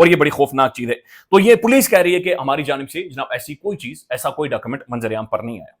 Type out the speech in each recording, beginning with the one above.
اور یہ بڑی خوفناک چیز ہے. تو یہ پولیس کہہ رہی ہے کہ ہماری جانب سے جناب ایسی کوئی چیز، ایسا کوئی ڈاکومنٹ منظر عام پر نہیں آیا.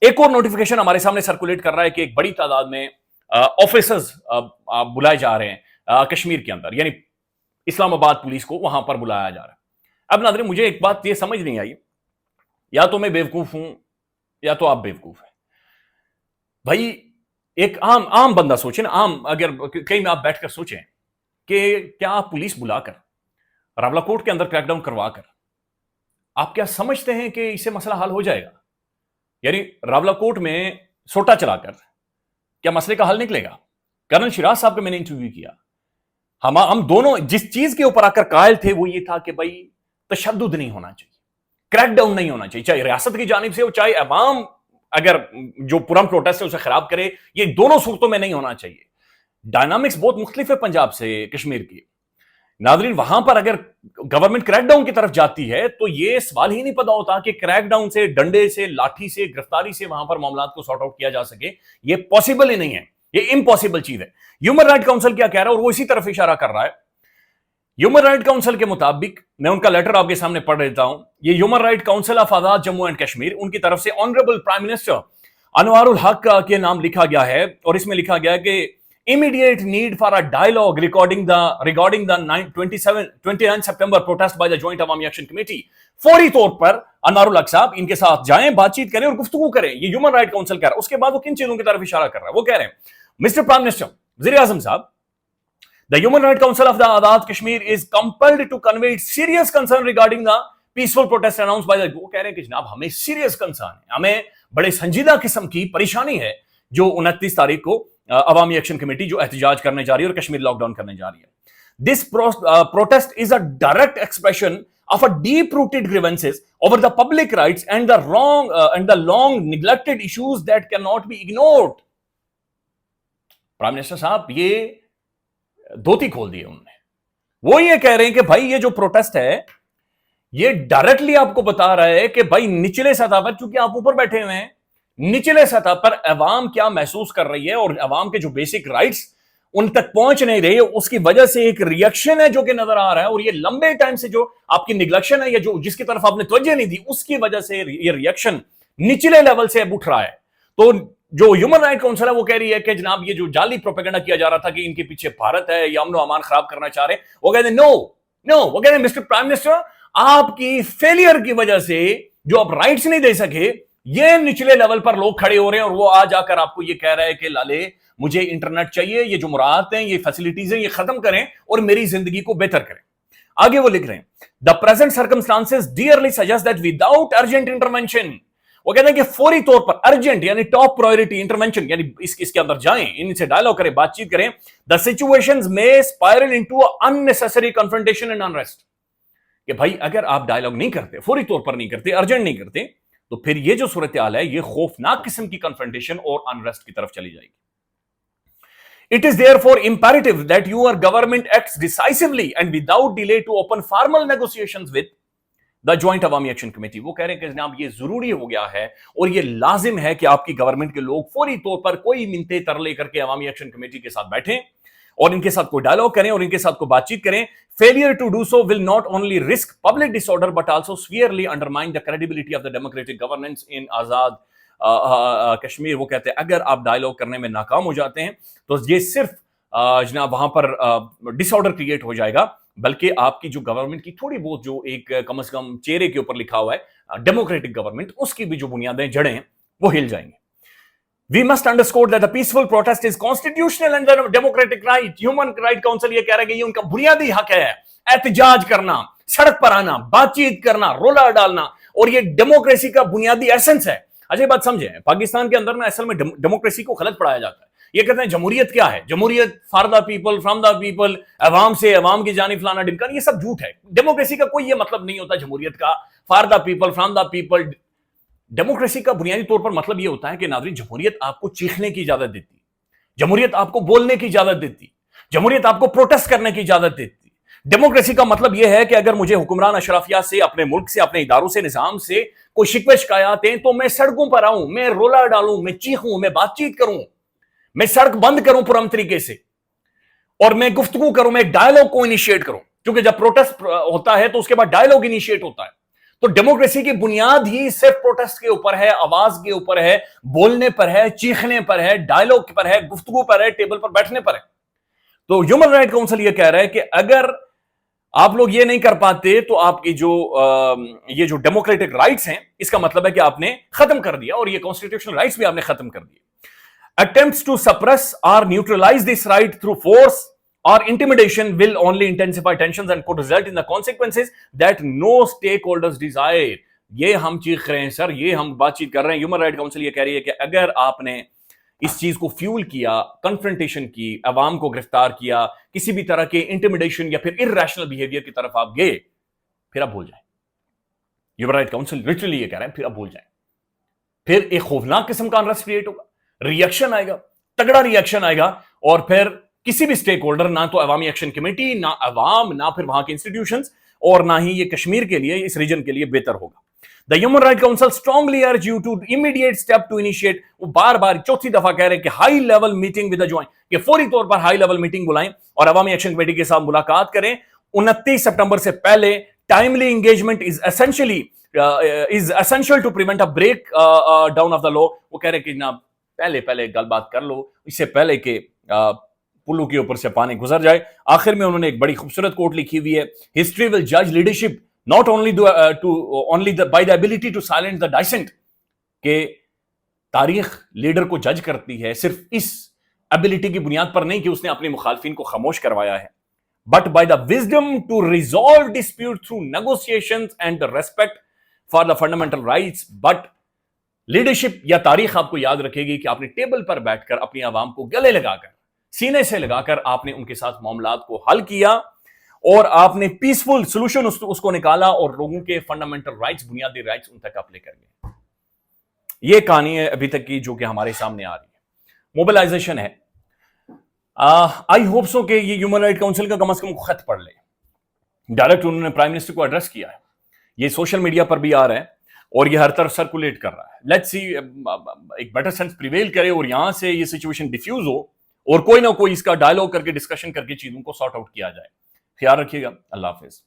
ایک اور نوٹیفیکیشن ہمارے سامنے سرکولیٹ کر رہا ہے کہ ایک بڑی تعداد میں آفیسرز بلائے جا رہے ہیں کشمیر کے اندر، یعنی اسلام آباد پولیس کو وہاں پر بلایا جا رہا ہے. اب ناظرین مجھے ایک بات یہ سمجھ نہیں آئی، یا تو میں بیوقوف ہوں یا تو آپ بیوقوف ہیں. بھائی ایک عام بندہ سوچیں نا، عام اگر کہیں میں آپ بیٹھ کر سوچیں کہ کیا آپ پولیس بلا کر راولا کوٹ کے اندر کریک ڈاؤن کروا کر آپ کیا سمجھتے ہیں کہ اس سے مسئلہ حل ہو جائے گا؟ یعنی راولا کوٹ میں سوٹا چلا کر کیا مسئلے کا حل نکلے گا؟ کرنل شیراز صاحب کا میں نے انٹرویو کیا، ہم دونوں جس چیز کے اوپر آ کر قائل تھے وہ یہ تھا کہ بھائی تشدد نہیں ہونا چاہیے، کریک ڈاؤن نہیں ہونا چاہیے، چاہے ریاست کی جانب سے ہو چاہے عوام اگر جو پرم پروٹیسٹ ہے اسے خراب کرے، یہ دونوں صورتوں میں نہیں ہونا چاہیے. ڈائنامکس بہت مختلف ہے پنجاب سے کشمیر کی. ناظرین وہاں پر اگر گورنمنٹ کریک ڈاؤن کی طرف جاتی ہے تو یہ سوال ہی نہیں پیدا ہوتا کہ کریک ڈاؤن سے، ڈنڈے سے، لاٹھی سے، گرفتاری سے وہاں پر معاملات کو سارٹ آؤٹ کیا جا سکے. یہ پاسبل ہی نہیں ہے، یہ امپاسبل چیز ہے. ہیومن رائٹ کاؤنسل کیا کہہ رہا ہے اور وہ اسی طرف اشارہ کر رہا ہے. ہیومن رائٹ کاؤنسل کے مطابق میں ان کا لیٹر آپ کے سامنے پڑھ دیتا ہوں. یہ human right council of Azad Jammu and Kashmir, ان کی طرف سے آنریبل پرائم منسٹر انوار الحق کے نام لکھا گیا ہے اور اس میں لکھا گیا ہے کہ immediate need for a dialogue regarding the 29 September protest by the Joint Awami Action Committee. فوری طور پر انوار الحق صاحب ان کے ساتھ جائیں، بات چیت کریں اور گفتگو کریں. یہ ہیومن رائٹ کاؤنسل کہہ رہا ہے. اس کے بعد وہ کن چیزوں کی طرف اشارہ کر رہا ہے؟ وہ کہہ رہے ہیں مسٹر پرائم منسٹر، وزیر اعظم صاحب، the Human Rights Council of the Azad Kashmir is compelled to convey its serious concern regarding the peaceful protest announced by the. وہ کہہ رہے ہیں کہ جناب ہمیں سیریس کنسرن ہے، ہمیں بڑے سنجیدہ قسم کی پریشانی ہے جو 29 تاریخ کو عوامی ایکشن کمیٹی جو احتجاج کرنے جا رہی ہے اور کشمیر لاک ڈاؤن کرنے جا رہی ہے. This protest is a direct expression of a deep-rooted grievances over the public rights and the long neglected issues that cannot be ignored. Prime minister صاحب یہ دھوتی کھول دی ہے انہوں نے. وہ یہ کہہ رہے ہیں کہ بھائی یہ جو پروٹیسٹ ہے یہ ڈائریکٹلی آپ کو بتا رہا ہے کہ بھائی نچلے سطح پر، چونکہ آپ اوپر بیٹھے ہوئے ہیں، نچلے سطح پر عوام کیا محسوس کر رہی ہے اور عوام کے جو بیسک رائٹس ان تک پہنچ نہیں رہے، اس کی وجہ سے ایک ریئیکشن ہے جو کہ نظر آ رہا ہے. اور یہ لمبے ٹائم سے جو آپ کی نگلیکشن ہے یا جو جس کی طرف آپ نے توجہ نہیں دی، اس کی وجہ سے یہ ریئیکشن نچلے لیول سے اب اٹھ رہا ہے. تو جو ہیومن رائٹ کاؤنسل ہے وہ کہہ رہی ہے کہ جناب یہ جو جعلی پروپیگنڈا کیا جا رہا تھا کہ ان کے پیچھے بھارت ہے یا امن و امان خراب کرنا چاہ رہے ہیں، وہ کہتے ہیں نو، وہ کہتے ہیں مسٹر پرائم منسٹر آپ کی فیلئر کی وجہ سے جو آپ رائٹس نہیں دے سکے، یہ نچلے لیول پر لوگ کھڑے ہو رہے ہیں اور وہ آج آ کر آپ کو یہ کہہ رہا ہے کہ لالے مجھے انٹرنیٹ چاہیے، یہ جو مراعات ہیں، یہ فیسلٹیز ہیں، یہ ختم کریں اور میری زندگی کو بہتر کریں. آگے وہ لکھ رہے ہیں the present circumstances dearly suggest that without urgent intervention، وہ کہتے ہیں کہ فوری طور پر ارجنٹ یعنی ٹاپ پرائیورٹی انٹرونشن، یعنی اس کے اندر جائیں، ان سے ڈائلاگ کریں، بات چیت کریں. the situations may spiral into unnecessary confrontation and unrest، کہ بھائی اگر آپ ڈائلاگ نہیں کرتے، فوری طور پر نہیں کرتے، ارجنٹ نہیں کرتے، تو پھر یہ جو صورتحال ہے یہ خوفناک قسم کی کنفرنٹیشن اور انریسٹ کی طرف چلی جائے گی. It is therefore imperative that your government acts decisively and without delay to open formal negotiations with the Joint Awami Action Committee. وہ کہہ رہے ہیں کہ جناب یہ ضروری ہو گیا ہے اور یہ لازم ہے کہ آپ کی گورنمنٹ کے لوگ فوری طور پر کوئی منتے ترلے کر کے عوامی ایکشن کمیٹی کے ساتھ بیٹھیں اور ان کے ساتھ کوئی ڈائلاگ کریں اور ان کے ساتھ کوئی بات چیت کریں. Failure to do so will not only risk public disorder but also severely undermine the credibility of the democratic governance in Azad Kashmir. وہ کہتے ہیں اگر آپ ڈائلاگ کرنے میں ناکام ہو جاتے ہیں تو یہ صرف جناب وہاں پر ڈس آرڈر کریٹ ہو جائے گا، بلکہ آپ کی جو گورنمنٹ کی تھوڑی بہت جو ایک کم از کم چہرے کے اوپر لکھا ہوا ہے ڈیموکریٹک گورنمنٹ، اس کی بھی جو بنیادیں جڑیں ہیں وہ ہل جائیں گے. We must underscore that the peaceful protest is constitutional and the democratic right. Human Rights Council یہ کہہ رہا ہے کہ یہ ان کا بنیادی حق ہے، احتجاج کرنا، سڑک پر آنا، بات چیت کرنا، رولا ڈالنا، اور یہ ڈیموکریسی کا بنیادی ایسنس ہے. اچھا بات سمجھیں، پاکستان کے اندر نا اصل میں ڈیموکریسی کو غلط پڑھایا جاتا ہے. یہ کہتے ہیں جمہوریت کیا ہے؟ جمہوریت for the people, from the people, عوام سے، عوام کی جانب فلانا ڈمکانا، یہ سب جھوٹ ہے. ڈیموکریسی کا کوئی یہ مطلب نہیں ہوتا جمہوریت کا، for the people, from the people. Democracy کا بنیادی طور پر مطلب یہ ہوتا ہے کہ ناظرین جمہوریت آپ کو چیخنے کی اجازت دیتی، جمہوریت آپ کو بولنے کی اجازت دیتی، جمہوریت آپ کو پروٹیسٹ کرنے کی اجازت دیتی. ڈیموکریسی کا مطلب یہ ہے کہ اگر مجھے حکمران اشرافیہ سے، اپنے ملک سے، اپنے اداروں سے، نظام سے کوئی شکوے شکایات ہیں تو میں سڑکوں پر آؤں، میں رولا ڈالوں، میں چیخوں، میں بات چیت کروں، میں سڑک بند کروں پرامن طریقے سے، اور میں گفتگو کروں، میں ڈائلاگ کو انیشیٹ کروں. کیونکہ جب پروٹیسٹ ہوتا ہے تو اس کے بعد ڈائلاگ انیشیٹ ہوتا ہے. تو ڈیموکریسی کی بنیاد ہی صرف پروٹیسٹ کے اوپر ہے, آواز کے اوپر ہے, بولنے پر ہے, چیخنے پر ہے, ڈائلاگ پر ہے, گفتگو پر ہے, ٹیبل پر بیٹھنے پر ہے. تو ہیومن رائٹ کونسل یہ کہہ رہا ہے کہ اگر آپ لوگ یہ نہیں کر پاتے تو آپ کی یہ جو ڈیموکریٹک رائٹس ہیں اس کا مطلب ہے کہ آپ نے ختم کر دیا, اور یہ کانسٹیٹیوشنل رائٹس بھی آپ نے ختم کر دیے. Attempts to suppress or neutralize this right through force or intimidation will only intensify tensions and could result in the consequences that no stakeholders desire. یہ ہم چیخ رہے ہیں سر, یہ ہم بات چیت کر رہے ہیں. ہیومن رائٹ کونسل یہ کہہ رہی ہے کہ اگر آپ نے اس چیز کو فیول کیا, کنفرنٹیشن کی, عوام کو گرفتار کیا, کسی بھی طرح کے انٹیمیڈیشن یا پھر ارریشنل بیہیویئر کی طرف آپ گئے, پھر آپ بھول جائیں. ہیومن رائٹ کونسل لٹرلی یہ کہہ رہے ہیں پھر آپ بھول جائیں. پھر ایک خوفناک قسم کا انریسٹ کریٹ ہوگا, ریئیکشن آئے گا, تگڑا ریئیکشن آئے گا, اور پھر کسی بھی سٹیک ہولڈر, نہ تو عوامی ایکشن کمیٹی, نہ عوام, نہ پھر وہاں کے انسٹیٹیوشنز, اور نہ ہی یہ کشمیر کے لیے, اس ریجن کے لیے بہتر ہوگا. The Human Rights Council strongly urge you to immediate step to initiate. وہ بار بار چوتھی دفعہ کہہ رہے ہیں کہ high level meeting with joint, کہ فوری طور پر ہائی لیول میٹنگ بلائیں اور عوامی ایکشن کمیٹی کے ساتھ ملاقات کریں 29 سپٹمبر سے پہلے. Timely engagement is essential to prevent a break down of the law. وہ کہہ رہے ہیں کہ جناب پہلے گل بات کر لو, اس سے پہلے کہ پلو کے اوپر سے پانی گزر جائے. آخر میں انہوں نے ایک بڑی خوبصورت کوٹ لکھی ہوئی ہے, ہسٹری ول جج leadership not only by the ability to silence the dissent, کہ تاریخ لیڈر کو جج کرتی ہے صرف اس ابیلٹی کی بنیاد پر نہیں کہ اس نے اپنے مخالفین کو خاموش کروایا ہے, but by the wisdom to resolve dispute through negotiations and the respect for the fundamental rights. But leadership یا تاریخ آپ کو یاد رکھے گی کہ آپ نے ٹیبل پر بیٹھ کر اپنی عوام کو گلے لگا کر, سینے سے لگا کر آپ نے ان کے ساتھ معاملات کو حل کیا, اور آپ نے پیسفل سولوشن اس کو نکالا, اور لوگوں کے فنڈامنٹل رائٹس, بنیادی رائٹس ان تک آپ لے کر گئے. یہ کہانی ہے ابھی تک کی جو کہ ہمارے سامنے آ رہی ہے. موبلائزیشن ہے. آئی ہوپ سو کہ یہ ہیومن رائٹ کونسل کا کم از کم خط پڑھ لے. ڈائریکٹ انہوں نے پرائم منسٹر کو ایڈریس کیا ہے, یہ سوشل میڈیا پر بھی آ رہا ہے اور یہ ہر طرف سرکولیٹ کر رہا ہے. لیٹس سی ایک بیٹر سینس پریویل کرے اور یہاں سے یہ سچویشن ڈیفیوز ہو, اور کوئی نہ کوئی اس کا ڈائلاگ کر کے ڈسکشن کر کے چیزوں کو سارٹ آؤٹ کیا جائے. خیال رکھیے گا. اللہ حافظ.